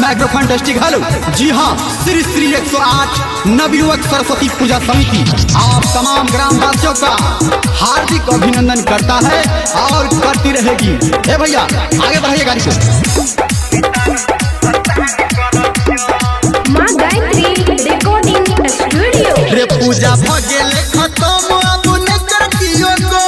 Microphone testing hello. जी हाँ, श्री श्री 108 नवयुवक सरस्वती पूजा समिति आप तमाम ग्रामवासियों का हार्दिक अभिनंदन करता है और करती रहेगी। ए भैया आगे बढ़ाइए गाड़ी से। माँ गायत्री रिकॉर्डिंग स्टूडियो। रे पूजा भगेले खत्म अब न करतियो को।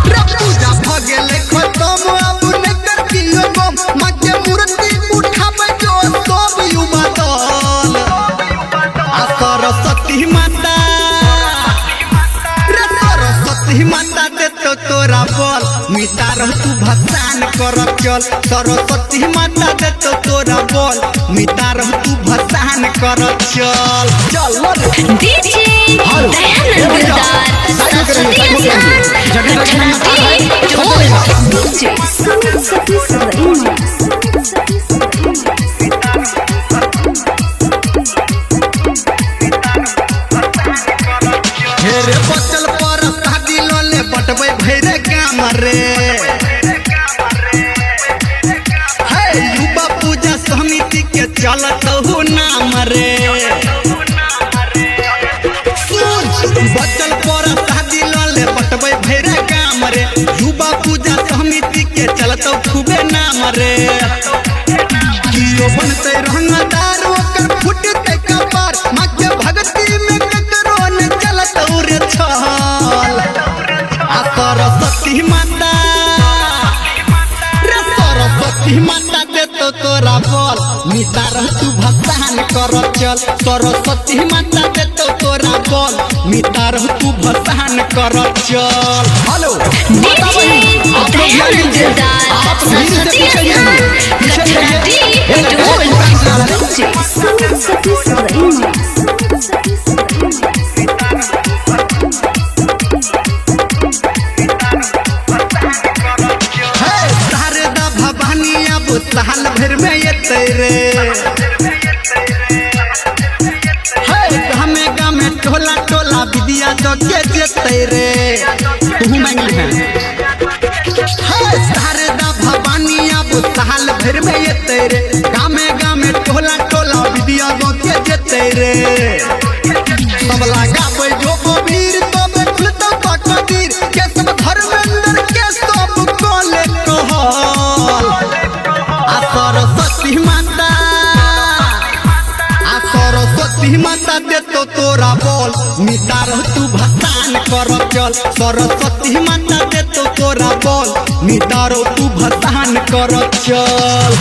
रे पूजा भगेले खत्म अब न करतियो को। माँ के मूर्ति उठावे जो सब युवा दल। आ सरस्वती माता, रे सरस्वती माता दे तो तोरा बोल मिटा रह तू भसान कर चल। सरस्वती माता दे तो तोरा बोल मिटा रह तू भसान कर चल। चल डीजे दयानंद गुलदार सरस्वती स्थान डीजे सरस्वती सदैव। हेरे बचल पर शादी लोले बटबै भैरे काम रे। हे युवा पूजा समिति के चलत हो नाम रे। बचल पर शादी लोले बटबै भैरे काम रे। युवा पूजा समिति के चलत खूबे नाम रे। कियो बनते रंगदार ओकर फुटते कपार। माँ के भक्ति में ककरो न चलत रे छल। आ सरस्वती माता, रे सरस्वती माता दे तो तोरा बोल मिटा रह तू भसान कर चल। सरस्वती माता दे तो तोरा बोल मिटा रह तू भसान कर चल। हेलो डीजे दयानंद गुलदार सरस्वती स्थान डीजे सरस्वती सदैव। शारदा भवानी अब साल भर में येते रे। गामे गामे टोला टोला विद्या तो के जेते रे। तू मांगली है शारदा भवानी अब साल भर में येते रे। गामे गामे टोला टोला विद्या तो के जेते रे। सब लगावे जो कबीर तब खुलता कबीर के सब धर्मेंद्र के सब कोले कहल। आ सरस्वती माता, आ सरस्वती माता दे तो तोरा बोल मिटा रह तू भसान कर चल। सरस्वती माता दे तो तोरा बोल मिटा रह तू भसान कर चल।